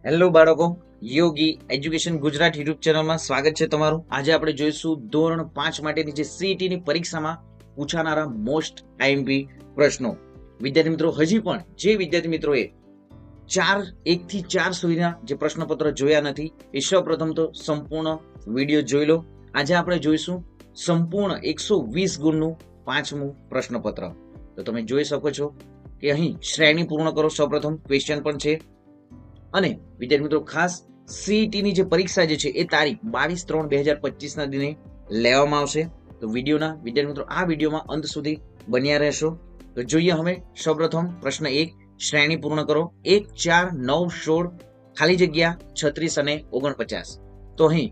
Hello બાળકો, યોગી education Gujarat YouTube ચેનલમાં સ્વાગત છે તમારું. આજે આપણે જોઈશું ધોરણ 5 માટેની જે CET ની પરીક્ષામાં પૂછાનારા મોસ્ટ આઈએમપી પ્રશ્નો. વિદ્યાર્થી મિત્રો, હજી પણ જે વિદ્યાર્થી મિત્રોએ 1 થી 4 સુધીના જે પ્રશ્નપત્ર જોયા નથી એ સૌપ્રથમ તો સંપૂર્ણ વિડીયો જોઈ લો. આજે આપણે જોઈશું સંપૂર્ણ 120 ગુણનું 5મું પ્રશ્નપત્ર. તો તમે જોઈ શકો છો કે અહીં શ્રેણી પૂર્ણ કરો, સૌપ્રથમ ક્વેશ્ચન પણ છે. અને વિદ્યાર્થી મિત્રો, ખાસ CET ની જે પરીક્ષા જે છે એ તારીખ 22/3/2025 ના દિને લેવામાં આવશે. તો વિદ્યાર્થી મિત્રો, આ વિડીયોમાં અંત સુધી બન્યા રહેશો. તો જોઈએ હવે સૌપ્રથમ પ્રશ્ન 1, શ્રેણી પૂર્ણ કરો. 1, 4, 9, 16 ખાલી જગ્યા 36 અને 49. તો અહીં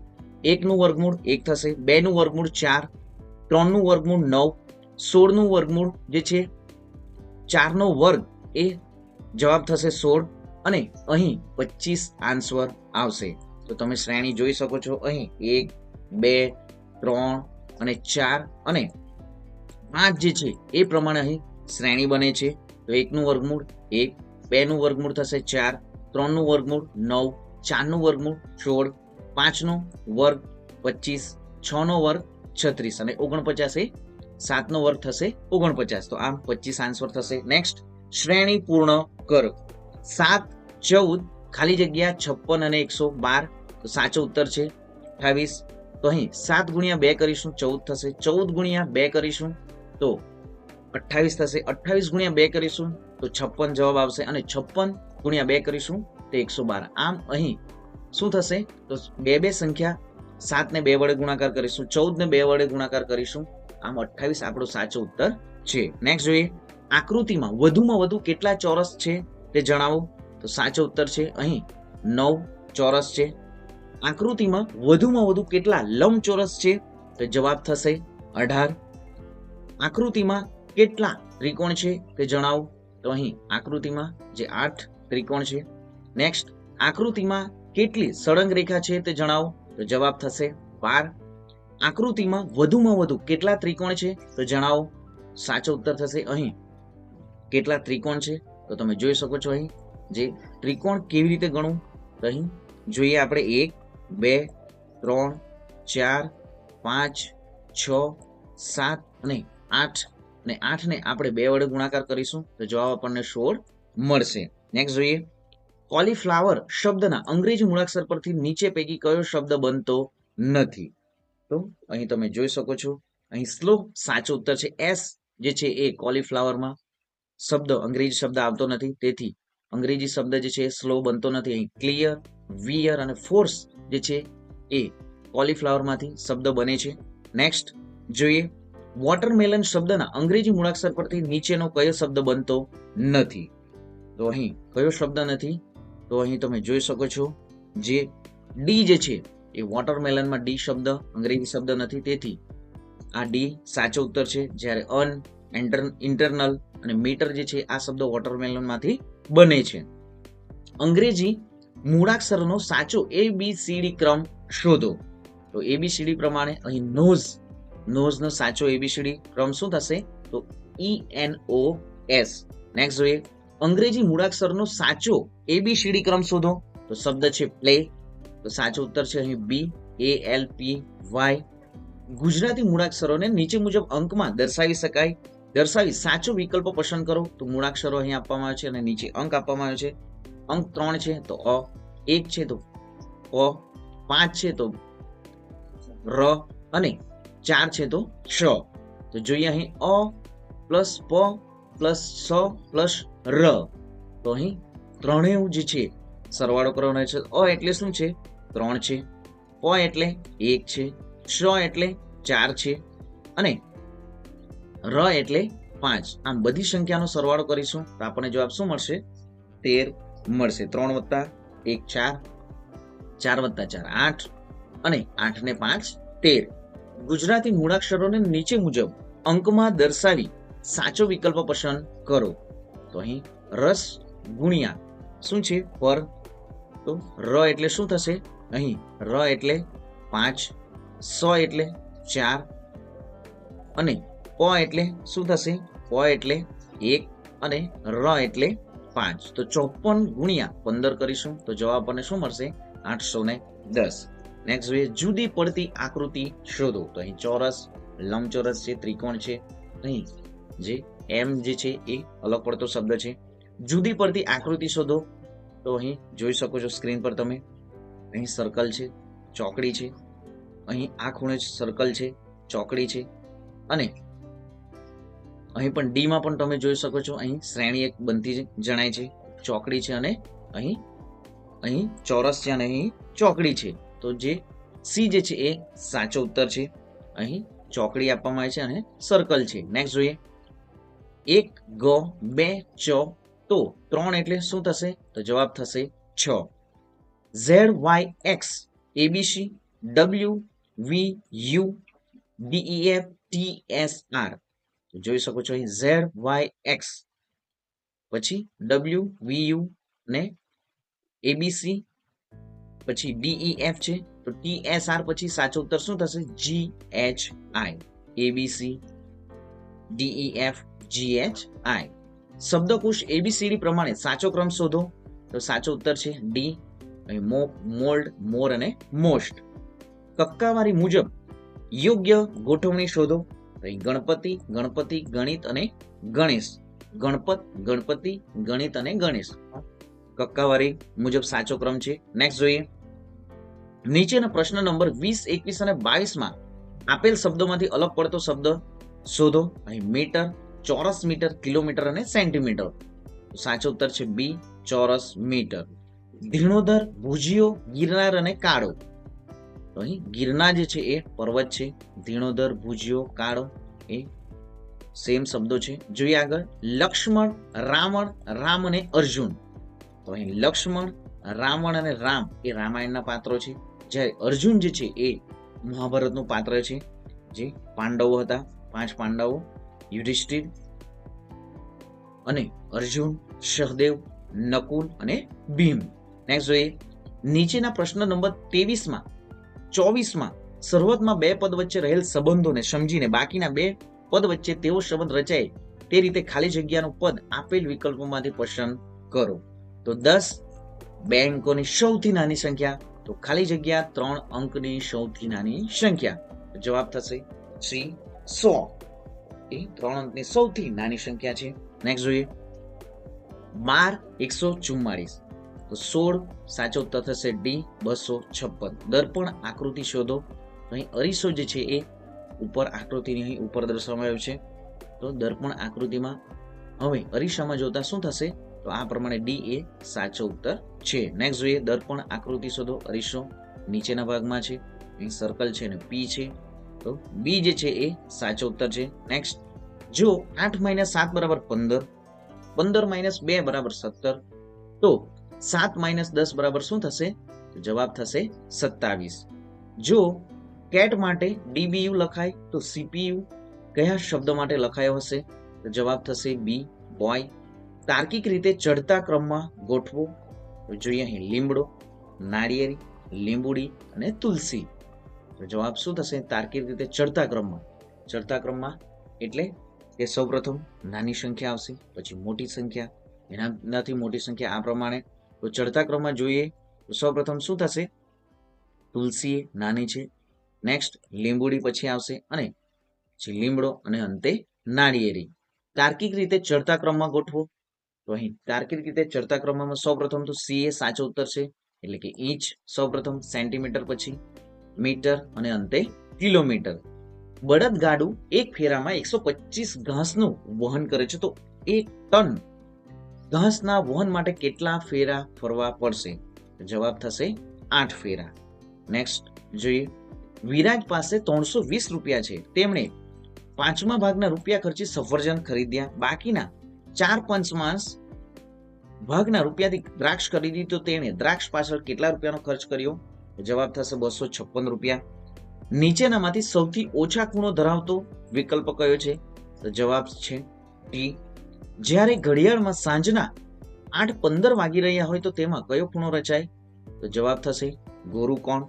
1 નું વર્ગમૂળ 1 થશે, 2 નું વર્ગમૂળ 4, 3 નું વર્ગમૂળ 9, 16 નું વર્ગમૂળ જે છે 4 નો વર્ગ એ જવાબ થશે 16 અને અહીં 25 આન્સર આવશે. તો તમે શ્રેણી જોઈ શકો છો. અહીં 1, 2, 3 અને 4 અને 5 જે છે એ પ્રમાણે અહીં શ્રેણી બને છે. તો 1 નું વર્ગમૂળ 1, 2 નું વર્ગમૂળ થશે 4, 3 નું વર્ગમૂળ 9, 4 નું વર્ગમૂળ 16, 5 નો વર્ગ 25, 6 નો વર્ગ 36 અને 49 એ 7 નો વર્ગ થશે 49. તો આમ 25 આન્સર થશે. નેક્સ્ટ, શ્રેણી પૂર્ણ કરો. 7, 14 ખાલી જગ્યા 56 અને 112. તો સાચો ઉત્તર છે 28. તો અહીં 7 ગુણ્યા 2 કરીશું 14 થશે, 14 ગુણ્યા 2 કરીશું તો 28 થશે, 28 ગુણ્યા 2 કરીશું તો 56 જવાબ આવશે અને 56 ગુણ્યા 2 કરીશું તો 112. આમ અહીં શું થશે? તો બે સંખ્યા 7 ને 2 વડે ગુણાકાર કરીશું, 14 ને 2 વડે ગુણાકાર કરીશું. આમ 28 આપણો સાચો ઉત્તર છે. નેક્સ્ટ જોઈએ, આકૃતિમાં વધુમાં વધુ કેટલા ચોરસ છે તે જણાવો. તો સાચો ઉત્તર છે અહીં 9 ચોરસ છે. આકૃતિમાં વધુમાં વધુ કેટલા લંબચોરસ છે તો જવાબ થશે 18. આકૃતિમાં કેટલા ત્રિકોણ છે તે જણાવો. તો અહીં આકૃતિમાં જે 8 ત્રિકોણ છે. નેક્સ્ટ, આકૃતિમાં કેટલી સળંગ રેખા છે તે જણાવો. તો જવાબ થશે 12. આકૃતિમાં વધુમાં વધુ કેટલા ત્રિકોણ છે તો જણાવો. સાચો ઉત્તર થશે અહીં કેટલા ત્રિકોણ છે. તો તમે જોઈ શકો છો અહીં જે ત્રિકોણ કેવી રીતે ગણવું. તો અહીં જોઈએ આપણે 1, 2, 3, 4, 5, 6, 7 અને 8 અને 8 ને આપણે 2 વડે ગુણાકાર કરીશું તો જવાબ આપણને 16 મળશે. નેક્સ્ટ જોઈએ, કોલીફ્લાવર શબ્દના અંગ્રેજી મૂળાક્ષર પરથી નીચે પૈકી કયો શબ્દ બનતો નથી. તો અહીં તમે જોઈ શકો છો અહીં સ્લો સાચો ઉત્તર છે. S જે છે એ કોલીફ્લાવરમાં શબ્દ અંગ્રેજી શબ્દ આવતો નથી, તેથી અંગ્રેજી શબ્દ જે છે એ સ્લો બનતો નથી. અહીં ક્લિયર, વિયર અને ફોર્સ જે છે એ કોલીફ્લાવરમાંથી શબ્દ બને છે. નેક્સ્ટ જોઈએ, વોટરમેલન શબ્દના અંગ્રેજી મૂળાક્ષર પરથી નીચેનો કયો શબ્દ બનતો નથી. તો અહીં કયો શબ્દ નથી? તો અહીં તમે જોઈ શકો છો જે ડી જે છે એ વોટરમેલનમાં ડી શબ્દ અંગ્રેજી શબ્દ નથી, તેથી આ ડી સાચો ઉત્તર છે. જ્યારે અન, ઇન્ટરનલ અને મીટર જે છે આ શબ્દો વોટરમેલનમાંથી બને છે. અંગ્રેજી મૂળાક્ષરનો સાચો ABCD ક્રમ શોધો. તો ABCD પ્રમાણે અહીં નોઝનો સાચો ABCD ક્રમ શું થશે? તો ENOS. નેક્સ્ટ જોઈએ, અંગ્રેજી મૂળાક્ષરનો સાચો ABCD ક્રમ શોધો. તો શબ્દ છે પ્લે, તો સાચો ઉત્તર છે અહીં BALPY. ગુજરાતી મૂળાક્ષરોને નીચે મુજબ અંકમાં દર્શાવી શકાય. દર્શાવી સાચો વિકલ્પ પસંદ કરો. તો મૂળાક્ષરો અહીં આપવામાં આવે છે અને નીચે અંક આપવામાં આવે છે. અંક 3 છે તો અ, 1 છે તો પ, 5 છે તો ર અને 4 છે તો શ. તો જોઈએ અહીં અ પ્લસ પ પ્લસ સ પ્લસ ર. તો અહીં ત્રણેય જે છે સરવાળો કરવાનો છે. અ એટલે શું છે? 3 છે, પ એટલે 1 છે, શ એટલે 4 છે અને ર એટલે 5. આમ બધી સંખ્યાનો સરવાળો કરીશું તો આપણને જવાબ શું મળશે? 13 મળશે. 3 વત્તા 1 4, 4 વત્તા 4 8 અને 8 ને 5 13. ગુજરાતી મૂળાક્ષરોને નીચે મુજબ અંકમાં દર્શાવી સાચો વિકલ્પ પસંદ કરો. તો અહીં રસ ગુણ્યા શું છે? પર. તો ર એટલે શું થશે? અહીં ર એટલે 5, સ એટલે 4 અને પ એટલે શું થશે? પ એટલે 1 અને ર એટલે 5. તો 54 ગુણ્યા 15 કરીશું તો જવાબ આપણને શું મળશે? 810. નેક્સ્ટ જોઈએ, જુદી પડતી આકૃતિ શોધો. તો અહીં ચોરસ, લંબચોરસ છે, ત્રિકોણ છે. અહીં જે એમ જે છે એ અલગ પડતો શબ્દ છે. જુદી પડતી આકૃતિ શોધો. તો અહીં જોઈ શકો છો સ્ક્રીન પર તમે, અહીં સર્કલ છે, ચોકડી છે, અહીં આ ખૂણે સર્કલ છે, ચોકડી છે, અને અહીં પણ ડી માં પણ તમે જોઈ શકો છો, અહીં શ્રેણી એક બનતી જણાય છે, ચોકડી છે, અને અહીં ચોરસ છે અને અહીં ચોકડી છે. તો જે સી જે છે એ સાચો ઉત્તર છે. અહીં ચોકડી આપવામાં આવી છે અને સર્કલ છે. નેક્સ્ટ જોઈએ, 1 ગ 2 ચ તો 3 એટલે શું થશે? તો જવાબ થશે 6. Z Y X ABC W V U DEF TSR. જોઈ શકો છો અહીં ઝેડ વાય એક્સ, પછી ડબલ્યુ વી યુ ને એબીસી, પછી ડીઈએફ છે, તો ટીએસઆર પછી સાચો ઉત્તર શું થશે? જીએચઆઈ. ABC DEF GHI. શબ્દકોશ એબીસીડી પ્રમાણે સાચો ક્રમ શોધો. તો સાચો ઉત્તર છે ડી. અહીં મોપ, મોલ્ડ, મોર અને મોસ્ટ. કક્કાવારી મુજબ યોગ્ય ગોઠવણી શોધો. અહીં ગણપતિ, ગણપતિ, ગણિત અને ગણેશ. ગણપત, ગણપતિ, ગણિત અને ગણેશ કક્કાવારી મુજબ સાચો ક્રમ છે. નેક્સ્ટ જોઈએ, નીચેના પ્રશ્ન નંબર 20, 21 અને 22 માં આપેલ શબ્દોમાંથી અલગ પડતો શબ્દ શોધો. અહીં મીટર, ચોરસ મીટર, કિલોમીટર અને સેન્ટીમીટર. સાચો ઉત્તર છે બી, ચોરસ મીટર. ધીણોધર, ભુજિયો, ગિરનાર અને કાળો. તો અહીં ગિરનાર જે છે એ પર્વત છે, ધીણોધર, ભુજિયો, કાળો એ સેમ શબ્દો છે. જોઈએ આગળ, લક્ષ્મણ, રાવણ, રામ અને અર્જુન. તો અહીં લક્ષ્મણ, રાવણ અને રામ એ રામાયણના પાત્રો છે, જ્યારે અર્જુન જે છે એ મહાભારતનું પાત્ર છે, જે પાંડવો હતા, 5 પાંડવો, યુધિષ્ઠિર અને અર્જુન, સહદેવ, નકુલ અને ભીમ. નેક્સ્ટ જોઈએ, નીચેના પ્રશ્ન નંબર 23 માં 24 માં શરૂઆતમાં 2 પદ વચ્ચે રહેલ સંબંધોને સમજીને બાકીના 2 પદ વચ્ચે તેવો સંબંધ રચાય તે રીતે ખાલી જગ્યાનું પદ આપેલ વિકલ્પોમાંથી પસંદ કરો. તો 10 2 અંકોની સૌથી નાની સંખ્યા, તો ખાલી જગ્યા 3 અંકની સૌથી નાની સંખ્યા. જવાબ થશે સી, 100. એ 3 અંકની સૌથી નાની સંખ્યા છે. નેક્સ્ટ જોઈએ, 12 144. તો 16 સાચો ઉત્તર થશે ડી, 256. દર્પણ આકૃતિ શોધો. અહીં અરીસો જે છે એ ઉપર આકૃતિની અહીં ઉપર દર્શાવવામાં આવ્યું છે. તો દર્પણ આકૃતિમાં હવે અરીસામાં જોતા શું થશે? તો આ પ્રમાણે ડી એ સાચો ઉત્તર છે. નેક્સ્ટ જોઈએ, દર્પણ આકૃતિ શોધો. અરીસો નીચેના ભાગમાં છે, અહીં સર્કલ છે અને પી છે, તો બી જે છે એ સાચો ઉત્તર છે. નેક્સ્ટ, જો 8 - 7 = 15, 15 - 2 = 17, તો 7 - 10 = શું થશે? તો જવાબ થશે 27. જો કેટ માટે ડીબીયુ લખાય તો સીપીયુ કયા શબ્દ માટે લખાયો હશે? તો જવાબ થશે બી, બોય. તાર્કિક રીતે ચડતા ક્રમમાં ગોઠવો. તો જોઈએ અહીં લીમડો, નાળિયેરી, લીંબુડી અને તુલસી. તો જવાબ શું થશે? તાર્કિક રીતે ચડતા ક્રમમાં એટલે કે સૌપ્રથમ નાની સંખ્યા આવશે, પછી મોટી સંખ્યા, એનાથી મોટી સંખ્યા, આ પ્રમાણે. તો ચડતા ક્રમમાં જોઈએ તો સૌપ્રથમ શું થશે? તુલસી નાની છે, નેક્સ્ટ લીંબુડી પછી આવશે, અને પછી લીમડો, અને અંતે નાળિયેરી. તાર્કિક રીતે ચડતા ક્રમમાં ગોઠવો. તો અહીં તાર્કિક રીતે ચડતા ક્રમમાં સૌપ્રથમ તો સી એ સાચો ઉત્તર છે, એટલે કે ઇંચ સૌપ્રથમ, સેન્ટીમીટર પછી મીટર અને અંતે કિલોમીટર. બળદગાડું એક ફેરામાં 125 ઘાસનું વહન કરે છે, તો 1 ટન ઘાસના વહન માટે કેટલા ફેરા ફરવા પડશે? જવાબ થશે 8 ફેરા. નેક્સ્ટ જોઈએ, વિરાજ પાસે 320 રૂપિયા છે, તેમણે 5મા ભાગના રૂપિયા ખર્ચી સફરજન ખરીદ્યા, બાકીના 4/5 ભાગના રૂપિયાથી દ્રાક્ષ ખરીદી, તો તેણે દ્રાક્ષ પાછળ કેટલા રૂપિયાનો ખર્ચ કર્યો? જવાબ થશે 256 રૂપિયા. નીચેનામાંથી સૌથી ઓછા ખૂણો ધરાવતો વિકલ્પ કયો છે? તો જવાબ છે ટી. જ્યારે ઘડિયાળમાં સાંજના 8:15 વાગી રહ્યા હોય તો તેમાં કયો ખૂણો રચાય? તો જવાબ થશે ગોરુકોણ.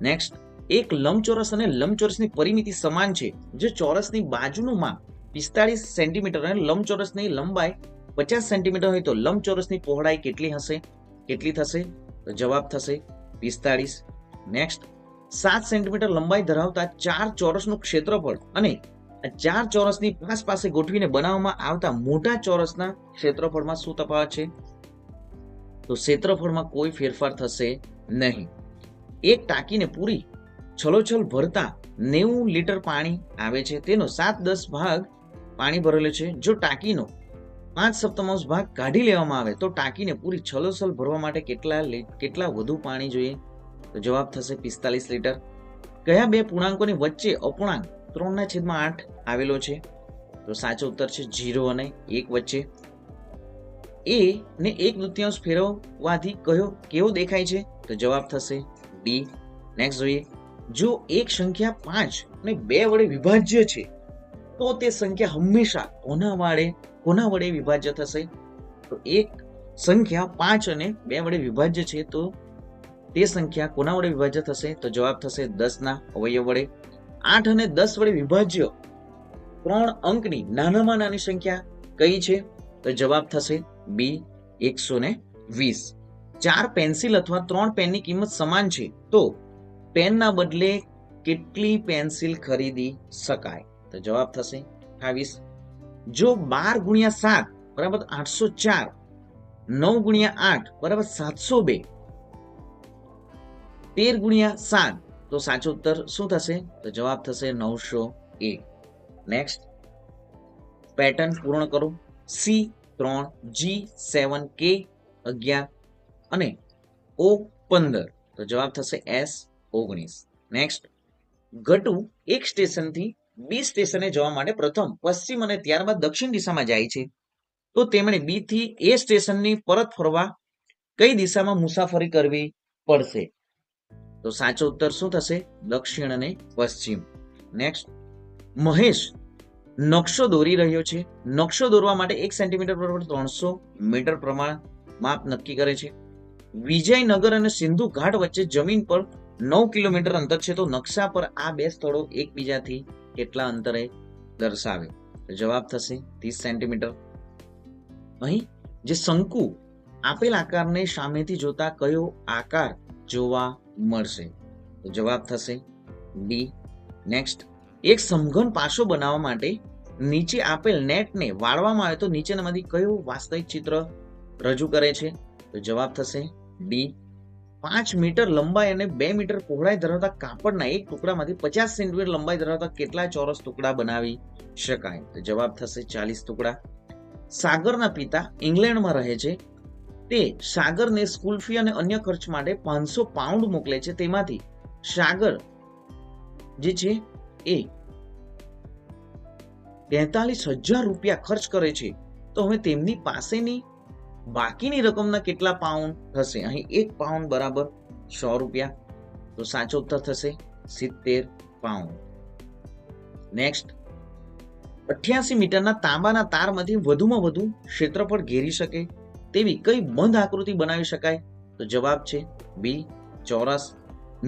નેક્સ્ટ, એક લંબચોરસ અને લંબચોરસની પરિમિતિ સમાન છે, જો ચોરસની બાજુનું માપ 45 સેન્ટીમીટર અને લંબચોરસની લંબાઈ 50 સેન્ટીમીટર હોય તો લંબચોરસની પહોળાઈ કેટલી હશે? કેટલી થશે? તો જવાબ થશે 45. નેક્સ્ટ, 7 સેન્ટીમીટર લંબાઈ ધરાવતા 4 ચોરસનું ક્ષેત્રફળ અને 4 ચોરસની પાસે ગોઠવીને બનાવવામાં આવતા મોટા ચોરસના ક્ષેત્રફળમાં શું તફાવત છે? તો ક્ષેત્રફળમાં કોઈ ફેરફાર થશે નહીં. એક ટાંકીને પૂરી છલોછલ ભરતા 90 લીટર પાણી આવે છે, તેનો 7/10 ભાગ પાણી ભરેલો છે. જો ટાંકીનો 5/7 ભાગ કાઢી લેવામાં આવે તો ટાંકીને પૂરી છલોછલ ભરવા માટે કેટલા વધુ પાણી જોઈએ? તો જવાબ થશે 45 લીટર. કયા બે પૂર્ણાંકોની વચ્ચે અપૂર્ણાંક 3/8 આવેલો છે? તો સાચો ઉત્તર છે 0 અને 1 વચ્ચે. એ ને 1/2 ફેરવવાથી કેવો દેખાય છે? તો જવાબ થશે ડી. નેક્સ્ટ જોઈએ, જો એક સંખ્યા 5 અને 2 વડે વિભાજ્ય છે તો તે સંખ્યા હંમેશા કોના વડે વિભાજ્ય થશે? તો એક સંખ્યા 5 અને 2 વડે વિભાજ્ય છે તો તે સંખ્યા કોના વડે વિભાજ્ય થશે? તો જવાબ થશે 10 ના અવયવ વડે. 8 અને 10 વડે વિભાજ્ય 3 અંકની નાનામાં નાની સંખ્યા કઈ છે? તો જવાબ થશે બી 120. 4 પેન્સિલ અથવા 3 પેનની કિંમત સમાન છે તો પેનના બદલે કેટલી પેન્સિલ ખરીદી શકાય? તો જવાબ થશે 28. જો 12 ગુણ્યા 7 બરાબર 804, 9 ગુણ્યા 8 બરાબર 702, 13 ગુણ્યા 7, તો સાચો ઉત્તર શું થશે? તો જવાબ થશે 901. નેક્સ્ટ, પેટર્ન પૂર્ણ કરો. C3, G7, K11 અને O15, તો જવાબ થશે S19. નેક્સ્ટ, ગટુ એક સ્ટેશનથી બી સ્ટેશને જવા માટે પ્રથમ પશ્ચિમ અને ત્યારબાદ દક્ષિણ દિશામાં જાય છે તો તેમણે બી થી એ સ્ટેશનની પરત ફરવા કઈ દિશામાં મુસાફરી કરવી પડશે? તો સાચો ઉત્તર શું થશે? દક્ષિણ અને પશ્ચિમ. નેક્સ્ટ, મહેશ નકશો દોરી રહ્યો છે. નકશો દોરવા માટે 1 સેન્ટીમીટર બરાબર 300 મીટર પ્રમાણ માપ નક્કી કરે છે. વિજયનગર અને સિંધુ ઘાટ વચ્ચે જમીન પર 9 કિલોમીટર અંતર છે તો નકશા પર આ બે સ્થળો એકબીજાથી કેટલા અંતરે દર્શાવે? જવાબ થશે 30 સેન્ટીમીટર. અહીં જે શંકુ આપેલ આકારને સામેથી જોતા કયો આકાર જોવા મળશે? તો જવાબ થશે ડી. નેક્સ્ટ, એક સમઘન પાસો બનાવવા માટે નીચે આપેલ નેટને વાળવામાં આવે તો નીચેનામાંથી કયું વાસ્તવિક ચિત્ર રજૂ કરે છે? તો જવાબ થશે ડી. 5 મીટર લંબાઈ અને 2 મીટર પહોળાઈ ધરાવતા કાપડના એક ટુકડામાંથી 50 સેન્ટીમીટર લંબાઈ ધરાવતા કેટલા ચોરસ ટુકડા બનાવી શકાય? તો જવાબ થશે 40 ટુકડા. સાગરના પિતા ઇંગ્લેન્ડમાં રહે છે. તે સાગરને સ્કૂલ ફી અને અન્ય ખર્ચ માટે 500 પાઉન્ડ મોકલે છે. તેમાંથી સાગર જે છે એ 43,000 રૂપિયા ખર્ચ કરે છે તો હવે તેમની પાસેની બાકીની રકમના કેટલા પાઉન્ડ થશે? અહીં 1 પાઉન્ડ બરાબર 100 રૂપિયા, તો સાચો ઉત્તર થશે 70 પાઉન્ડ. નેક્સ્ટ, 88 મીટરના તાંબાના તારમાંથી વધુમાં વધુ ક્ષેત્રફળ ઘેરી શકે તેવી કઈ બંધ આકૃતિ બનાવી શકાય? તો જવાબ છે બી, ચોરસ.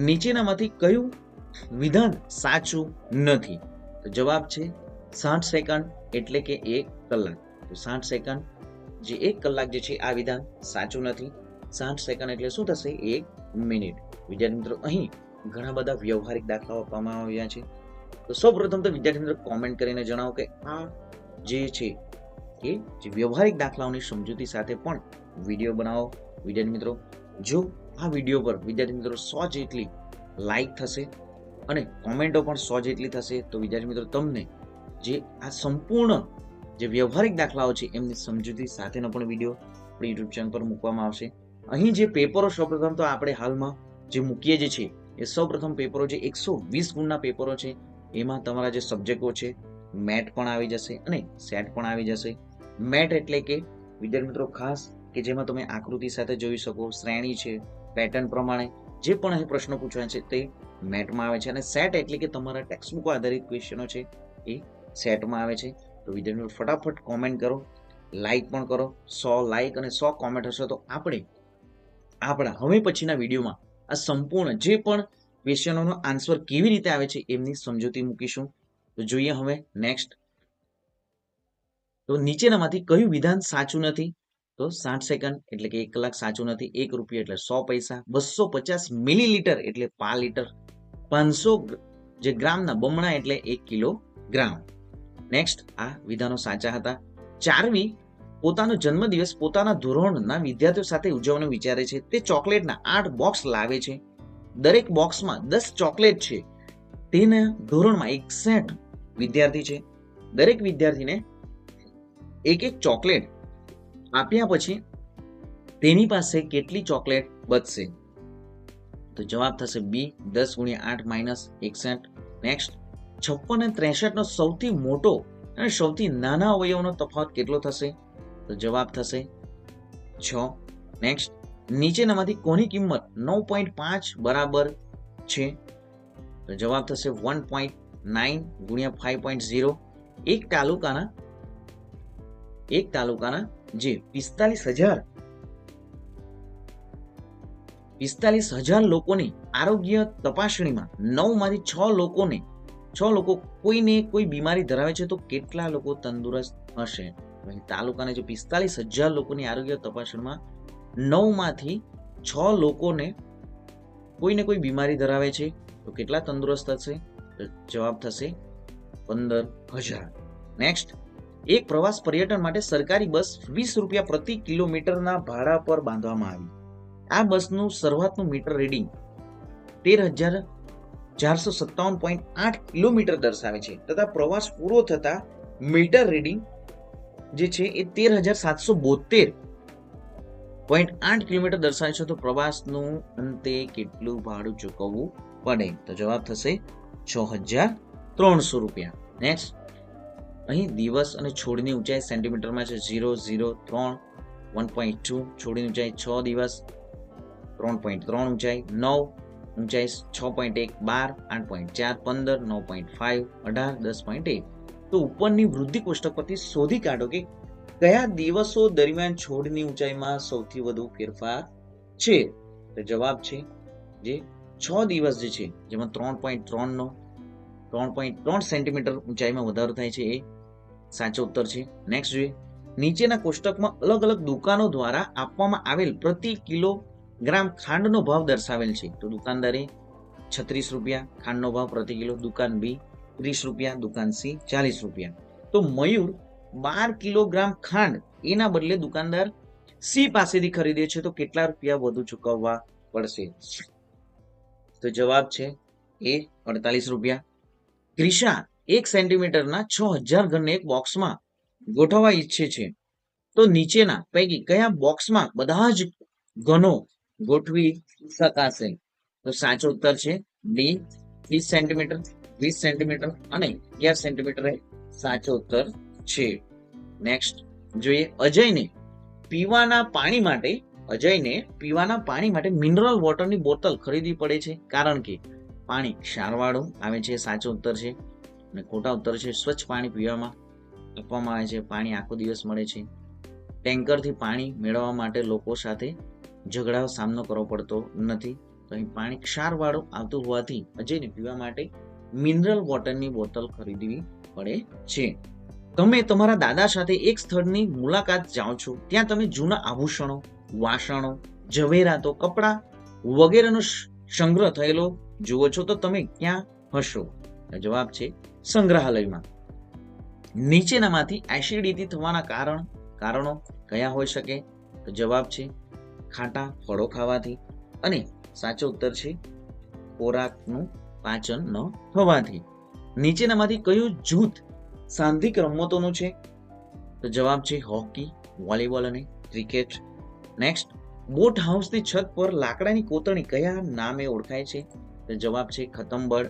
નીચેનામાંથી કયું વિધાન સાચું નથી? તો જવાબ છે 60 સેકન્ડ એટલે કે 1 કલાક. તો 60 સેકન્ડ જે 1 કલાક જે છે આ વિધાન સાચું નથી. 60 સેકન્ડ એટલે શું થશે? 1 મિનિટ. વિદ્યાર્થી મિત્રો, અહીં ઘણા બધા વ્યવહારિક દાખલાઓ આપવામાં આવ્યા છે. તો સૌપ્રથમ તો વિદ્યાર્થી મિત્રો કોમેન્ટ કરીને જણાવો કે આ જે છે કે જે વ્યવહારિક દાખલાઓની સમજૂતી સાથે પણ વિડીયો બનાવો. વિદ્યાર્થી મિત્રો, જો આ વિડીયો પર વિદ્યાર્થી મિત્રો 100 જેટલી લાઈક થશે અને કોમેન્ટો પણ 100 જેટલી થશે તો વિદ્યાર્થી મિત્રો તમને જે આ સંપૂર્ણ જે વ્યવહારિક દાખલાઓ છે એમની સમજૂતી સાથેનો પણ વિડીયો આપણી યુટ્યુબ ચેનલ પર મૂકવામાં આવશે. અહીં જે પેપરો સૌપ્રથમ તો આપણે હાલમાં જે મૂકીએ જે છે એ સૌપ્રથમ પેપરો જે 120 ગુણના પેપરો છે એમાં તમારા જે સબ્જેક્ટો છે મેટ પણ આવી જશે અને સેટ પણ આવી જશે. મેટ એટલે કે વિદ્યાર્થી મિત્રો ખાસ કે જેમાં તમે આકૃતિ સાથે જોઈ શકો, શ્રેણી છે, પેટર્ન પ્રમાણે જે પણ અહીં પ્રશ્નો પૂછવાના છે તે મેટમાં આવે છે. અને સેટ એટલે કે તમારા ટેક્સ્ટબુક આધારિત ક્વેશ્ચનો છે એ સેટમાં આવે છે. તો વિદ્યાર્થીઓ ફટાફટ કોમેન્ટ કરો, લાઈક પણ કરો. 100 લાઈક અને 100 કોમેન્ટ હશે તો આપણે આપણા હવે પછીના વિડીયોમાં આ સંપૂર્ણ જે પણ ક્વેશ્ચનોનો આન્સર કેવી રીતે આવે છે એમની સમજૂતી મૂકીશું. તો જોઈએ હવે નેક્સ્ટ. તો નીચેનામાંથી કયું વિધાન સાચું નથી? તો 60 સેકન્ડ એટલે કે 1 કલાક સાચું નથી, 1 રૂપિયો એટલે 100 પૈસા, 250 મિલીલીટર એટલે 5 લીટર, 500 જે ગ્રામના બમણા એટલે 1 કિલોગ્રામ. નેક્સ્ટ, આ વિધાનો સાચા હતા. ચારવી પોતાનો જન્મદિવસ પોતાના ધોરણના વિદ્યાર્થીઓ સાથે ઉજવવાનું વિચારે છે. તે ચોકલેટના 8 બોક્સ લાવે છે. દરેક બોક્સમાં 10 ચોકલેટ છે. તેના ધોરણમાં 61 વિદ્યાર્થી છે. દરેક વિદ્યાર્થીને એક ચોકલેટ આપ્યા પછી તેની પાસે કેટલી ચોકલેટ બચશે? તો જવાબ થશે બી, 10 ગુણ્યા 8 માઇનસ 61. નેક્સ્ટ, 56 અને 63 નો સૌથી મોટો અને સૌથી નાના અવયવનો તફાવત કેટલો થશે? તો જવાબ થશે 6. નેક્સ્ટ, નીચેનામાંથી કોની કિંમત 9.5 બરાબર છે? તો જવાબ થશે 1.9 ગુણ્યા 5.0. એક તાલુકાના જે 45,000 લોકોની આરોગ્ય તપાસણીમાં 9 માંથી 6 લોકો કોઈને કોઈ બીમારી ધરાવે છે, તો કેટલા લોકો તંદુરસ્ત હશે? તાલુકાના જે 45,000 લોકોની આરોગ્ય તપાસણીમાં 9 માંથી 6 લોકોને કોઈને કોઈ બીમારી ધરાવે છે, તો કેટલા તંદુરસ્ત હશે? જવાબ થશે 15,000. નેક્સ્ટ, એક પ્રવાસ પર્યટન માટે સરકારી બસ 20 રૂપિયા પ્રતિ કિલોમીટરના ભાડા પર બાંધવામાં આવી. આ બસનું શરૂઆતનું મીટર રીડિંગ 13,457.8 કિલોમીટર દર્શાવે છે, તથા પ્રવાસ પૂરો થતા મીટર રીડિંગ જે છે એ 13,772.8 કિલોમીટર દર્શાવે છે. તો પ્રવાસનું અંતે કેટલું ભાડું ચૂકવવું પડે? તો જવાબ થશે 6,300 રૂપિયા. નેક્સ્ટ, અહીં દિવસ અને છોડની ઊંચાઈ સેન્ટીમીટરમાં છે. 0, 0, 3, 1.2. છોડની ઊંચાઈ 6 દિવસ, 3.3 ઊંચાઈ, 9 ઊંચાઈ, 6.1, 12, 8.4, 15, 9.5, 18, 10.1. તો ઉપરની વૃદ્ધિ કોષ્ટક પરથી શોધી કાઢો કે કયા દિવસો દરમિયાન છોડની ઊંચાઈમાં સૌથી વધુ ફેરફાર છે? તો જવાબ છે જે 6 દિવસ જે છે, જેમાં 3.3 સેન્ટીમીટર ઊંચાઈમાં વધારો થાય છે, એ સાચો ઉત્તર છે. નેક્સ્ટ જોઈએ, નીચેના કોષ્ટકમાં અલગ અલગ દુકાનો દ્વારા આપવામાં આવેલ પ્રતિ કિલોગ્રામ ખાંડનો ભાવ દર્શાવેલ છે. તો દુકાનદારે 36 રૂપિયા ખાંડનો ભાવ પ્રતિ કિલો, દુકાન બી 30 રૂપિયા, દુકાન સી 40 રૂપિયા. તો મયુર 12 કિલોગ્રામ ખાંડ એના બદલે દુકાનદાર સી પાસેથી ખરીદે છે, તો કેટલા રૂપિયા વધુ ચૂકવવા પડશે? તો જવાબ છે એ 48 રૂપિયા. ક્રિશા 1 સેન્ટીમીટરના 6,000 ઘનને એક બોક્સમાં ગોઠવવા ઈચ્છે છે, તો નીચેના પૈકી કયા બોક્સમાં બધા જ ઘનો ગોઠવી શકાશે? તો સાચો ઉત્તર છે ડી, 30 સેન્ટીમીટર, 20 સેન્ટીમીટર અને 11 સેન્ટીમીટર એ સાચો ઉત્તર છે. નેક્સ્ટ જોઈએ, અજયને પીવાના પાણી માટે મિનરલ વોટરની બોટલ ખરીદવી પડે છે, કારણ કે પાણી ક્ષારવાળું આવે છે. સાચો ઉત્તર છે. અને ખોટા ઉત્તર છે સ્વચ્છ પાણી પીવામાં આપવામાં આવે છે, પાણી આખો દિવસ મળે છે. ટેન્કરથી પાણી મેળવવા માટે લોકો સાથે ઝઘડાનો સામનો કરવો પડતો નથી. તો અહીં પાણી ક્ષારવાળું આવતું હોવાથી અજયને પીવા માટે મિનરલ વોટરની બોટલ ખરીદવી પડે છે. તમે તમારા દાદા સાથે એક સ્થળની મુલાકાત જાઓ છો, ત્યાં તમે જૂના આભૂષણો, વાસણો, ઝવેરાતો, કપડાં વગેરેનો સંગ્રહ થયેલો જુઓ છો, તો તમે ક્યાં હશો? જવાબ છે સંગ્રહાલયમાં. નીચેનામાંથી એસિડિટી થવાના કારણો કયા હોઈ શકે? તો જવાબ છે ખાટા ફળો ખાવાથી, અને સાચો ઉત્તર છે ખોરાકનું પાચન ન થવાથી. નીચેનામાંથી કયું જૂથ સાંઘિક રમતોનું છે? તો જવાબ છે હોકી, વોલીબોલ અને ક્રિકેટ. નેક્સ્ટ, બોટ હાઉસની છત પર લાકડાની કોતરણી કયા નામે ઓળખાય છે? તો જવાબ છે ખતંબડ.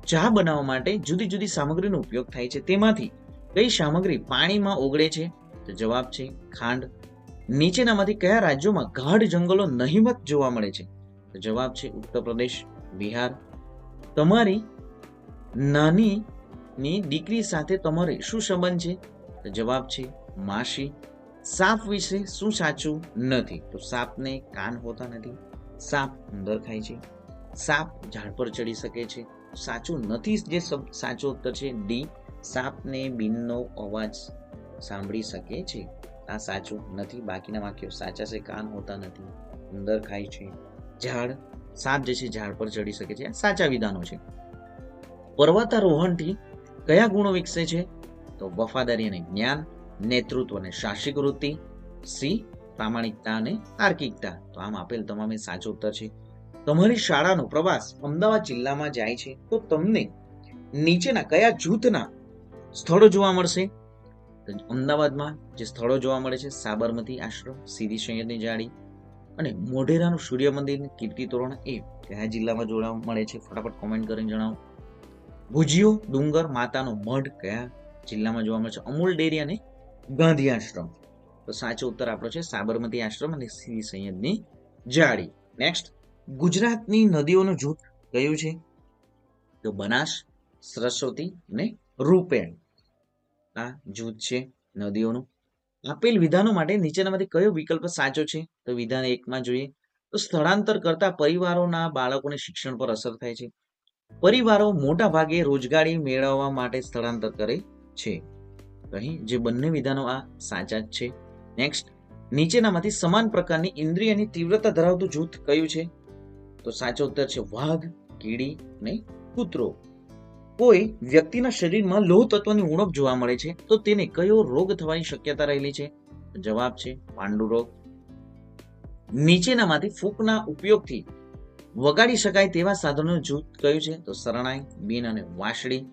ચા બનાવવા માટે જુદી જુદી સામગ્રીનો ઉપયોગ થાય છે, તેમાંથી કઈ સામગ્રી પાણીમાં ઓગળે છે? તો જવાબ છે ખાંડ. નીચેનામાંથી કયા રાજ્યોમાં ગાઢ જંગલો નહિવત જોવા મળે છે? તો જવાબ છે ઉત્તર પ્રદેશ, બિહાર. તમારી નાની દીકરી સાથે તમારે શું સંબંધ છે? તો જવાબ છે માસી. સાપ વિશે શું સાચું નથી? તો સાપને કાન હોતા નથી, સાપ ઉંદર ખાય છે, સાપ ઝાડ પર ચડી શકે છે. સાચું નથી જે સાચો ઉત્તર છે ડી, સાપને બિનનો અવાજ સાંભળી શકે છે. આ સાચું નથી. બાકીના વાક્યો સાચા છે. કાન હોતા નથી, ઉંદર ખાય છે, સાપ જે છે ઝાડ પર ચડી શકે છે. આ સાચા વિધાનો છે. પર્વતારોહણથી કયા ગુણો વિકસે છે? તો વફાદારી અને જ્ઞાન, નેતૃત્વ અને સાહસિક વૃત્તિ, સી પ્રામાણિકતા અને તાર્કિકતા. તો આમ આપેલ તમામે સાચો ઉત્તર છે. તમારી શાળાનો પ્રવાસ અમદાવાદ જિલ્લામાં જાય છે તો તમને નીચેના કયા જૂથના સ્થળો જોવા મળશે? અમદાવાદમાં જે સ્થળો જોવા મળે છે, સાબરમતી આશ્રમ, સીદી સૈયદની જાળી અને મોઢેરાનું સૂર્ય મંદિર, કીર્તિ તોરણ, એ કયા જિલ્લામાં જોવા મળે છે? ફટાફટ કોમેન્ટ કરીને જણાવો. ભુજિયો ડુંગર માતાનો મઢ કયા જિલ્લામાં જોવા મળે છે? અમૂલ ડેરી અને ગાંધી આશ્રમ. તો સાચો ઉત્તર આપણો છે સાબરમતી આશ્રમ અને સીદી સૈયદની જાળી. નેક્સ્ટ, ગુજરાતની નદીઓનું જૂથ કયું છે? તો બનાસ, સરસ્વતી અને રૂપેણ. આ જૂથ છે નદીઓનું. આપેલ વિધાનો માટે નીચેનામાંથી કયો વિકલ્પ સાચો છે? તો વિધાન 1 માં જોઈએ તો સ્થળાંતર કરતા પરિવારોના બાળકોને શિક્ષણ પર અસર થાય છે. પરિવારો મોટા ભાગે રોજગારી મેળવવા માટે સ્થળાંતર કરે છે. અહીં જે બંને વિધાનો આ સાચા જ છે. નેક્સ્ટ, નીચેનામાંથી સમાન પ્રકારની ઇન્દ્રિયની તીવ્રતા ધરાવતું જૂથ કયું છે? તો સાચો ઉત્તર છે વાઘ, કીડી અને કૂતરો. કોઈ વ્યક્તિના શરીરમાં લોહ તત્વની ઉણપ જોવા મળે છે તો તેને કયો રોગ થવાની શક્યતા રહેલી છે? જવાબ છે પાંડુ રોગ. નીચેનામાંથી ફૂંકના ઉપયોગથી વગાડી શકાય તેવા સાધનોનું જૂથ કયું છે? તો શરણાઈ, બીન અને વાંસળી.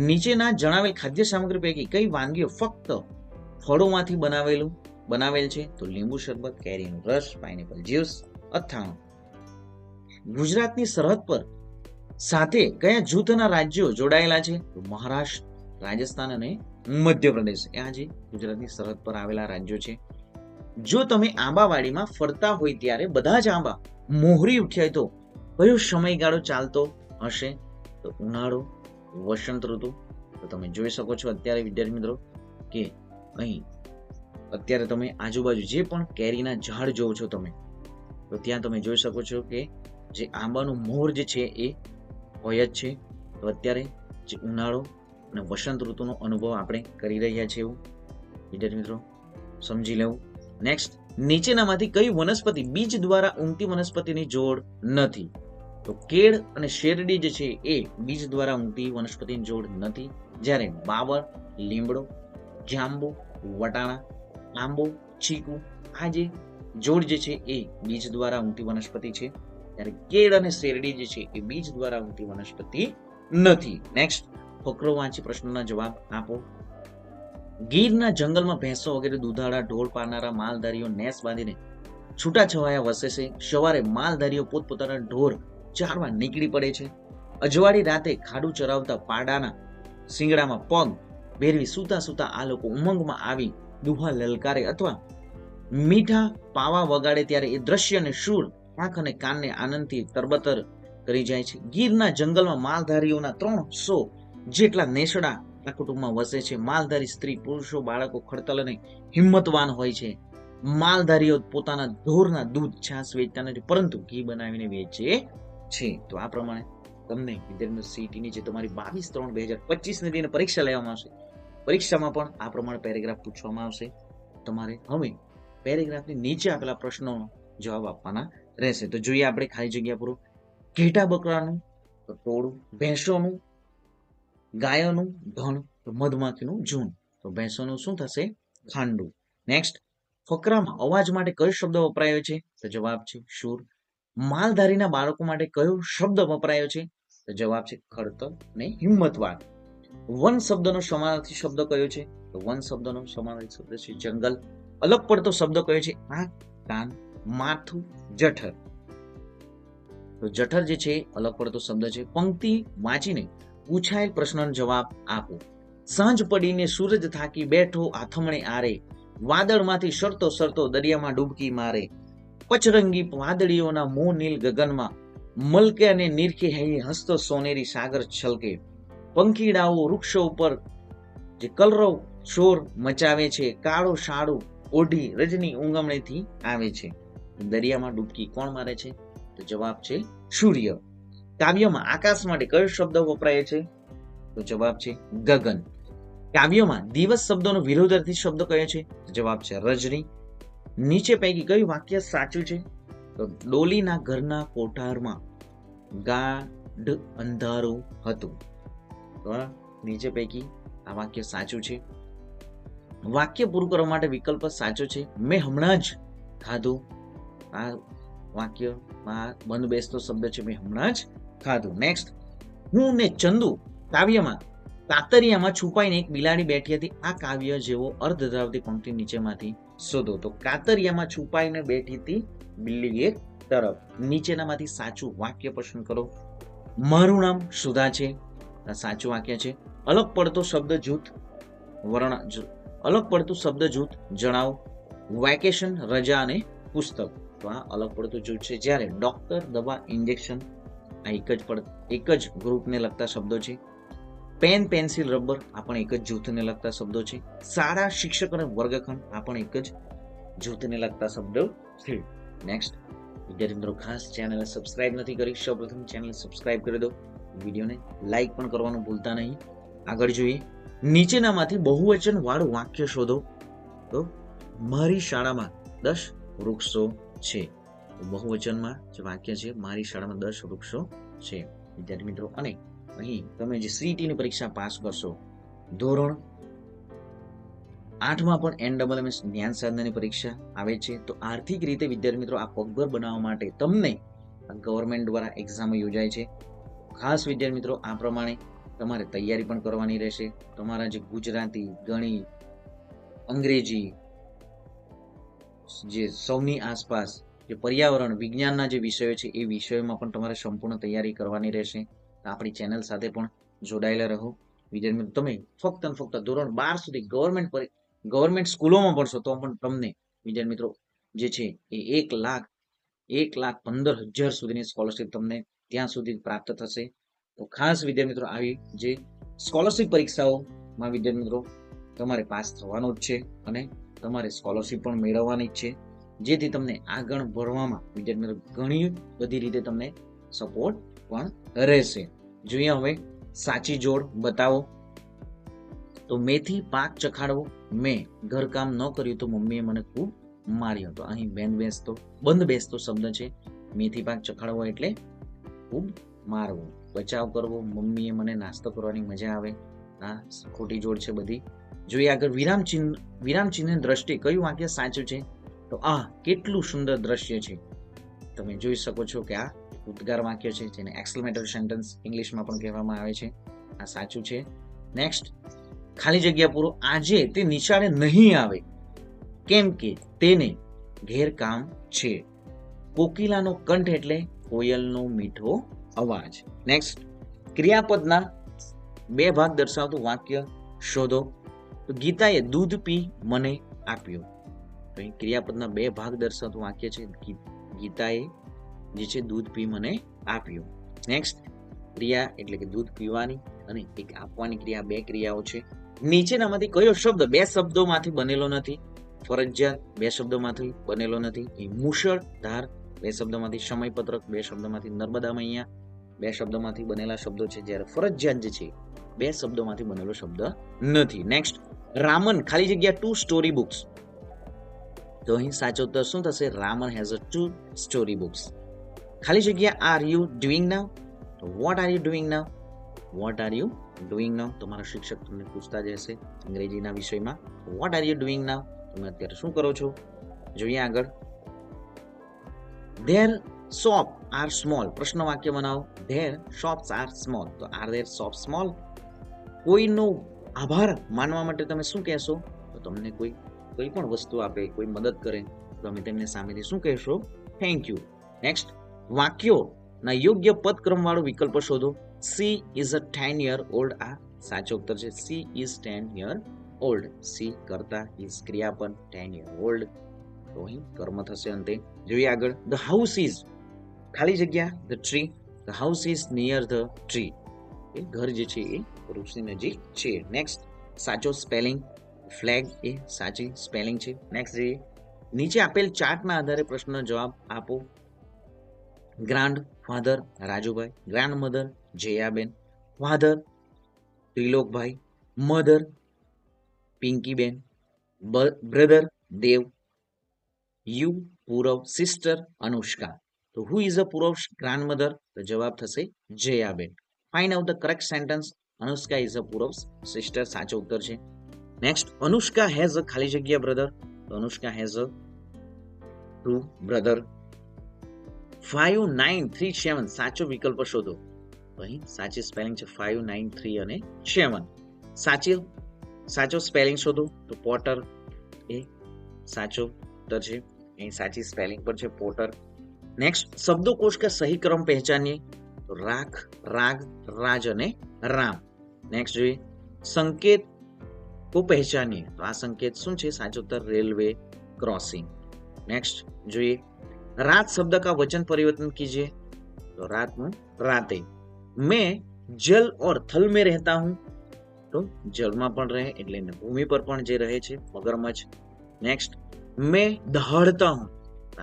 નીચેના જણાવેલ ખાદ્ય સામગ્રી પૈકી કઈ વાનગીઓ ફક્ત ફળોમાંથી બનાવેલ છે? તો લીંબુ શરબત, કેરીનો રસ, પાઇનેપલ જ્યુસ. અથાણું. ગુજરાતની સરહદ પર સાથે કયા જૂથના રાજ્યો જોડાયેલા છે? તો મહારાષ્ટ્ર, રાજસ્થાન અને મધ્યપ્રદેશ. આ જે ગુજરાતની સરહદ પર આવેલા રાજ્યો છે. જો તમે આંબાવાડીમાં ફરતા હોય ત્યારે બધા જ આંબા મોહરી ઉઠ્યા તો કયો સમયગાળો ચાલતો હશે? તો ઉનાળો, વસંત ઋતુ. તો તમે જોઈ શકો છો અત્યારે વિદ્યાર્થી મિત્રો કે અહીં અત્યારે તમે આજુબાજુ જે પણ કેરીના ઝાડ જોવો છો તમે, તો ત્યાં તમે જોઈ શકો છો કે જે આંબાનું મોર જે છે એ હોય જ છે. તો અત્યારે જે ઉનાળો અને વસંત ઋતુનો અનુભવ આપણે કરી રહ્યા છીએ એવું વિદ્યાર્થી મિત્રો સમજી લેવું. નેક્સ્ટ, નીચેનામાંથી કઈ વનસ્પતિ બીજ દ્વારા ઊંઘતી વનસ્પતિની જોડ નથી? તો કેળ અને શેરડી જે છે એ બીજ દ્વારા ઊંઘતી વનસ્પતિની જોડ નથી. જ્યારે બાવળ, લીમડો, જાંબુ, વટાણા, આંબો, ચીકુ આ જે જોડ જે છે એ બીજ દ્વારા ઊંઘતી વનસ્પતિ છે. ત્યારે કેળ અને શેરડી જે છે એ બીજ દ્વારા ઊંઘતી વનસ્પતિ નથી. નેક્સ્ટ, ફકરો વાંચી પ્રશ્નોના જવાબ આપો. ગીરના જંગલમાં ભેંસો વગેરે દુધાળા ઢોર પાડનારા માલધારીઓ નેસ બાંધીને છૂટાછવાયા વસે છે. સવારે માલધારીઓ પોતપોતાના ઢોર ચારવા નીકળી પડે છે. અજવાળી રાતે ખાડું ચરાવતા પાડાના શિંગડામાં પગ ભેરવી સૂતા સૂતા આ લોકો ઉમંગમાં આવી દુહા લલકારે અથવા મીઠા પાવા વગાડે ત્યારે એ દ્રશ્યને શૂળ આંખ અને કાનને આનંદથી તરબતર કરી જાય છે. ગીરના જંગલમાં માલધારીઓના 300 જેટલા નેસડા આ કુટુંબમાં વસે છે. માલધારી સ્ત્રી, પુરુષો, બાળકો ખડતલ અને હિંમતવાન હોય છે. માલધારીઓ પોતાના ઢોરના દૂધ, છાશ વેચતા નથી પરંતુ ઘી બનાવીને વેચે છે. તો આ પ્રમાણે તમને વિદ્યાર્થી સીટીની જે તમારી 22/3/2025 ની પરીક્ષા લેવામાં આવશે, પરીક્ષામાં પણ આ પ્રમાણે પેરેગ્રાફ પૂછવામાં આવશે. તમારે હવે પેરેગ્રાફની નીચે આપેલા પ્રશ્નોનો જવાબ આપવાના રહેશે. તો જોઈએ આપણે ખાલી જગ્યા પૂરો. ઘેટા બકરાનું તો ટોળું, ભેંસોનું, ગાયોનું ધણ, તો મધમાખીનું ઝુંડ. તો ભેંસોનું શું થશે? ખાંડું. નેક્સ્ટ, ફકરામાં અવાજ માટે કયો શબ્દ વપરાયો છે? તો જવાબ છે શૂર. માલધારીના બાળકો માટે કયો શબ્દ વપરાયો છે? તો જવાબ છે ખડતલ અને હિંમતવાન. વન શબ્દનો સમાનાર્થી શબ્દ કયો છે? તો વન શબ્દનો સમાનાર્થી શબ્દ છે જંગલ. અલગ પડતો શબ્દ કયો છે? આંખ, કાન, માથું, જઠર. તો જઠર જે છે અલગ પડતો શબ્દ છે. પંક્તિ વાંચીને પૂછાયેલ પ્રશ્નનો જવાબ આપો. સાંજ પડીને સૂરજ થાકી બેઠો આથમણે આરે, વાદળમાંથી સરતો સરતો દરિયામાં ડૂબકી મારે, પચરંગી વાદળીઓના મોહ નીલ ગગનમાં મલકે અને નીરખે હસતો સોનેરી સાગર છલકે, પંખીડાઓ વૃક્ષો ઉપર જે કલરવ શોર મચાવે છે, કાળો શાળું ઓઢી રજની ઊંઘમણીથી આવે છે. દરિયામાં ડૂબકી કોણ મારે છે? તો જવાબ છે સૂર્ય. કાવ્યમાં આકાશ માટે કયો શબ્દ વપરાય છે? તો જવાબ છે ગગન. કાવ્યમાં દિવસ શબ્દનો વિરોધાર્થી શબ્દ કયો છે? જવાબ છે રજની. નીચે પૈકી કયું વાક્ય સાચું છે? તો ડોલીના ઘરના કોઠારમાં ગાઢ અંધારું હતું. તો નીચે પૈકી આ વાક્ય સાચું છે. વાક્ય પૂરું કરવા માટે વિકલ્પ સાચો છે. મેં હમણાં જ ખાધું. આ વાક્યમાં બંધ બેસતો શબ્દ છે મેં હમણાં જ ખાધું. નેક્સ્ટ, હું ને ચંદુ કાવ્યમાં કાતરિયામાં છુપાઈને એક બિલાડી બેઠી હતી. આ કાવ્ય જેવો અર્થ ધરાવતી પંક્તિ નીચેમાંથી શોધો. તો કાતરિયામાં છુપાઈને બેઠી હતી બિલ્લી એક તરફ. નીચેનામાંથી સાચું વાક્ય પસંદ કરો. મારું નામ સુધા છે, આ સાચું વાક્ય છે. અલગ પડતો શબ્દ જૂથ અલગ પડતું શબ્દ જૂથ જણાવો. વેકેશન, રજા અને પુસ્તક. તો આ અલગ પડતું જૂથ છે. જ્યારે ડોક્ટર, દવા, ઇન્જેક્શન આ એક જ ગ્રુપને લગતા શબ્દો છે. પેન, પેન્સિલ, રબર આ પણ એક જ જૂથને લગતા શબ્દો છે. શાળા, શિક્ષક અને વર્ગખંડ આ પણ એક જ જૂથને લગતા શબ્દો છે. નેક્સ્ટ, વિદ્યાર્થી મિત્રો ખાસ ચેનલને સબસ્ક્રાઇબ નથી કરી, સૌપ્રથમ ચેનલ સબસ્ક્રાઇબ કરી દો. વિડીયોને લાઈક પણ કરવાનું ભૂલતા નહીં. આગળ જોઈએ, નીચેનામાંથી બહુવચન વાળું વાક્ય શોધો. તો મારી શાળામાં 10 વૃક્ષો છે. બહુવચનમાં જે વાક્ય છે મારી શાળામાં 10 વૃક્ષો છે. વિદ્યાર્થી મિત્રો, અને અહીં તમે જે સીઈટીની પરીક્ષા પાસ કરશો, ધોરણ 8માં પણ NMMS જ્ઞાન સાધનાની પરીક્ષા આવે છે. તો આર્થિક રીતે વિદ્યાર્થી મિત્રો આ પગભર બનાવવા માટે તમને ગવર્મેન્ટ દ્વારા એક્ઝામ યોજાય છે. ખાસ વિદ્યાર્થી મિત્રો આ પ્રમાણે તમારે તૈયારી પણ કરવાની રહેશે. તમારા જે ગુજરાતી, ગણિત, અંગ્રેજી, જે સૌની આસપાસ જે પર્યાવરણ વિજ્ઞાનના જે વિષયો છે એ વિષયોમાં પણ તમારે સંપૂર્ણ તૈયારી કરવાની રહેશે. આપણી ચેનલ સાથે પણ જોડાયેલા રહો. વિદ્યાર્થી મિત્રો, તમે ફક્ત અને ફક્ત ધોરણ 12 સુધી ગવર્મેન્ટ સ્કૂલોમાં ભણશો તો પણ તમને વિદ્યાર્થી મિત્રો જે છે એ 1,15,000 સુધીની સ્કોલરશિપ તમને ત્યાં સુધી પ્રાપ્ત થશે. તો ખાસ વિદ્યાર્થી મિત્રો આવી જે સ્કોલરશિપ પરીક્ષાઓમાં વિદ્યાર્થી મિત્રો તમારે પાસ થવાનું જ છે અને તમારે સ્કોલરશિપ પણ મેળવવાની જ છે, જેથી તમને આગળ ભણવામાં વિદ્યાર્થી મિત્રો ઘણી બધી રીતે તમને સપોર્ટ પણ રહેશે. જોઈએ હવે સાચી જોડ બતાવો. તો મેથી પાક ચખાડવો. મેં ઘરકામ ન કર્યું તો મમ્મીએ મને ખૂબ માર્યો. તો અહીં બંધ બેસતો શબ્દ છે. મેથી પાક ચખાડવો એટલે ખૂબ મારવો. બચાવ કરવો, મમ્મીએ મને નાસ્તો કરવાની મજા આવે. આ ખોટી જોડ છે બધી. જોઈએ આગળ, વિરામચિહ્ન દ્રષ્ટિએ કયું વાક્ય સાચું છે? તો આ કેટલું સુંદર દ્રશ્ય છે. તમે જોઈ શકો છો કે આ ઉદ્ગાર વાક્ય છે, જેને એક્સક્લેમેટરી સેન્ટેન્સ ઇંગ્લિશમાં પણ કહેવામાં આવે છે. આ સાચું છે. નેક્સ્ટ, ખાલી જગ્યા પૂરો. આજે તે નિશાળે નહીં આવે કેમ કે તેને ઘેર કામ છે. કોકિલાનો કંઠ એટલે કોયલનો મીઠો અવાજ. નેક્સ્ટ, ક્રિયાપદના 2 ભાગ દર્શાવતું વાક્ય શોધો. તો ગીતાએ દૂધ પી મને આપ્યું. તો અહીં ક્રિયાપદના 2 ભાગ દર્શાવતું વાક્ય છે. ગીતાએ જે છે દૂધ પી મને આપ્યું. નેક્સ્ટ, ક્રિયા એટલે કે દૂધ પીવાની અને એક આપવાની ક્રિયા, 2 ક્રિયાઓ છે. નીચેનામાંથી કયો શબ્દ 2 શબ્દોમાંથી બનેલો નથી? ફરજિયાત 2 શબ્દોમાંથી બનેલો નથી. મુશળધાર 2 શબ્દોમાંથી, સમયપત્રક 2 શબ્દોમાંથી, નર્મદા મૈયા 2 શબ્દોમાંથી બનેલા શબ્દો છે, જ્યારે ફરજિયાત જે છે 2 શબ્દોમાંથી બનેલો શબ્દ નથી. નેક્સ્ટ, રામન ખાલી જગ્યા 2 સ્ટોરી બુક્સ. તો અહીં સાચો ઉત્તર શું થશે? Raman has a 2 story books. ખાલી જગ્યા આર યુ ડુઈંગ નાઉ. તો what are you doing now? What are you doing now? તમારા શિક્ષક તમને પૂછતા જ હશે અંગ્રેજીના વિષયમાં. What are you doing now? તમે અત્યારે શું કરો છો? જોઈએ આગળ, ધેર શોપ આર સ્મોલ. પ્રશ્ન વાક્ય બનાવો. There shops are small. તો આર ધેર શોપ સ્મોલ? કોઈનો આભાર માનવા માટે તમે શું કહેશો? તો તમને કોઈ પણ વસ્તુ આપે, કોઈ મદદ કરે તો તમે તેમને સામેથી શું કહેશો? Thank you. નેક્સ્ટ, વાક્યોના યોગ્ય પદક્રમ વાળો વિકલ્પ શોધો. She is a 10-year-old. આ સાચો ઉત્તર છે. She is 10-year-old. સી કરતા, ઇઝ ક્રિયાપદ, 10-year-old તો અહીં કર્મ થશે અંતે. જોઈએ આગળ, ધ હાઉસ ઇઝ ખાલી જગ્યા the tree. The house is near the tree. એ ઘર જે છે એ વૃક્ષની નજીક છે. નેક્સ્ટ, સાચો સ્પેલિંગ. ફ્લેગ એ સાચી સ્પેલિંગ છે. નેક્સ્ટ જોઈએ, નીચે આપેલ ચાર્ટના આધારે પ્રશ્નનો જવાબ આપો. Grandfather Rajubhai, grandmother Jayaben, father Trilokbhai, mother Pinkiben, brother Dev, you Purav, sister Anushka. તો who is a Purav's grandmother? તો જવાબ થશે Jayaben. Find out the correct sentence. Anushka is a Purav's sister સાચો ઉત્તર છે. નેક્સ્ટ, અનુષ્કા હેઝ અ ખાલી જગ્યા બ્રધર. તો Anushka has a two brother. 5937 સાચો વિકલ્પ શોધો. તો અહીં સાચી સ્પેલિંગ છે 593 અને 7. સાચો સ્પેલિંગ શોધો. તો પોટર એ સાચો ઉત્તર છે. અહીં સાચી સ્પેલિંગ પર છે પોટર. નેક્સ્ટ, શબ્દકોશ का सही क्रम पहचानिए. तो राख, राग, राज અને રામ. નેક્સ્ટ જોઈએ, સંકેત को पहचानिए. તો આ સંકેત શું છે? સાચો ઉત્તર રેલવે ક્રોસિંગ. નેક્સ્ટ જોઈએ, रात शब्द का वचन परिवर्तन कीजिए. तो रात में राते. मैं जल और थल में रहता हूं. तो જલમાં પણ રહે એટલે ભૂમિ પર પણ જે રહે છે મગરમચ્છ. નેક્સ્ટ, मैं दहाड़ता हूं.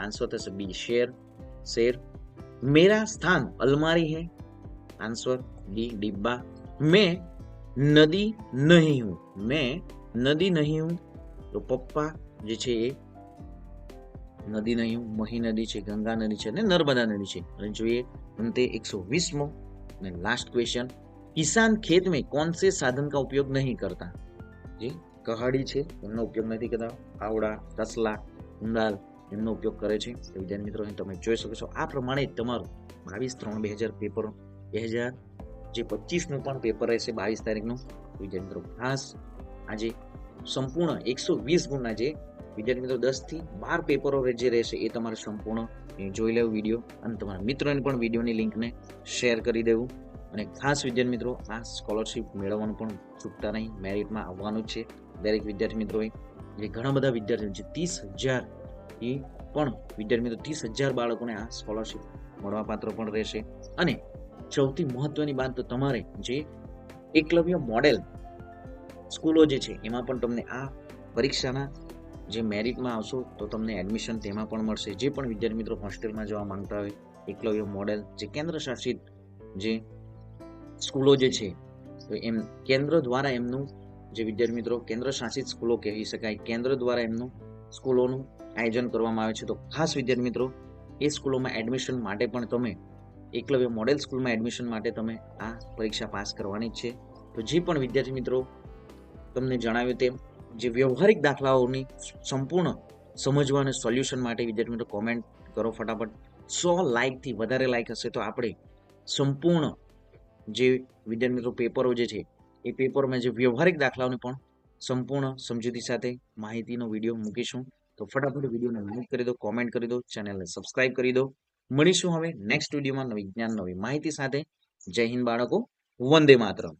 आंसर થશે બી શેર, शेर. मेरा स्थान अलमारी है. आंसर डी डिब्बा. मैं नदी नहीं हूं. मैं नदी नहीं हूं. તો પપ્પા જે છે એ નદી નહીં, મહી નદી છે, ગંગા નદી છે અને નર્મદા નદી છે. અને જોઈએ અંતે 120મો અને લાસ્ટ ક્વેશ્ચન, કિસાન ખેત में कौन से साधन का उपयोग नहीं करता? જે કહાડી છે એમનો ઉપયોગ નથી કરતા. આવડા, તસલા, ઉંડાલ એમનો ઉપયોગ કરે છે. તો વિદ્યાર્થી મિત્રો અહીં તમે જોઈ શકો છો આ પ્રમાણે તમારું 22/3/2000 પેપર 2025નું પણ પેપર રહેશે 22 તારીખનું. વિદ્યાર્થી મિત્રો ખાસ આજે સંપૂર્ણ 120 ગુણના જે વિદ્યાર્થી મિત્રો 10 થી 12 પેપરો જે રહેશે એ તમારે સંપૂર્ણ જોઈ લેવું વિડીયો, અને તમારા મિત્રોને પણ વિડીયોની લિંકને શેર કરી દેવું. અને ખાસ વિદ્યાર્થી મિત્રો આ સ્કોલરશિપ મેળવવાનું પણ ચૂકતા નહીં. મેરિટમાં આવવાનું જ છે દરેક વિદ્યાર્થી મિત્રોએ. જે ઘણા બધા વિદ્યાર્થીઓ જે 30,000 એ પણ વિદ્યાર્થી મિત્રો 30,000 બાળકોને આ સ્કોલરશિપ મળવાપાત્ર પણ રહેશે. અને સૌથી મહત્વની વાત, તો તમારે જે એકલવ્ય મોડેલ સ્કૂલો જે છે એમાં પણ તમને આ પરીક્ષાના જે મેરિટમાં આવશો તો તમને એડમિશન તેમાં પણ મળશે. જે પણ વિદ્યાર્થી મિત્રો હોસ્ટેલમાં જવા માંગતા હોય, એકલવ્ય મોડેલ જે કેન્દ્ર શાસિત જે સ્કૂલો જે છે તો એમ કેન્દ્ર દ્વારા એમનું જે વિદ્યાર્થી મિત્રો કેન્દ્ર શાસિત સ્કૂલો કહી શકાય, કેન્દ્ર દ્વારા એમનું સ્કૂલોનું આયોજન કરવામાં આવે છે. તો ખાસ વિદ્યાર્થી મિત્રો એ સ્કૂલોમાં એડમિશન માટે પણ તમે એકલવ્ય મોડેલ સ્કૂલમાં એડમિશન માટે તમે આ પરીક્ષા પાસ કરવાની જ છે. તો જે પણ વિદ્યાર્થી મિત્રો તમને જણાવ્યું તેમ જે વ્યવહારિક દાખલાઓની સંપૂર્ણ સમજવા અને સોલ્યુશન માટે વિદ્યાર્થી મિત્રો કોમેન્ટ કરો ફટાફટ. 100 લાઇકથી વધારે લાઇક હશે તો આપણે સંપૂર્ણ જે વિદ્યાર્થી મિત્રો પેપરો જે છે એ પેપરમાં જે વ્યવહારિક દાખલાઓની પણ સંપૂર્ણ સમજૂતી સાથે માહિતીનો વિડીયો મૂકીશું. તો ફટાફટ વિડીયોને લાઈક કરી દો, કોમેન્ટ કરી દો, ચેનલને સબસ્ક્રાઇબ કરી દો. મળીશું હવે નેક્સ્ટ વિડીયોમાં નવી જ્ઞાન, નવી માહિતી સાથે. જય હિન્દ બાળકો, વંદે માતરમ.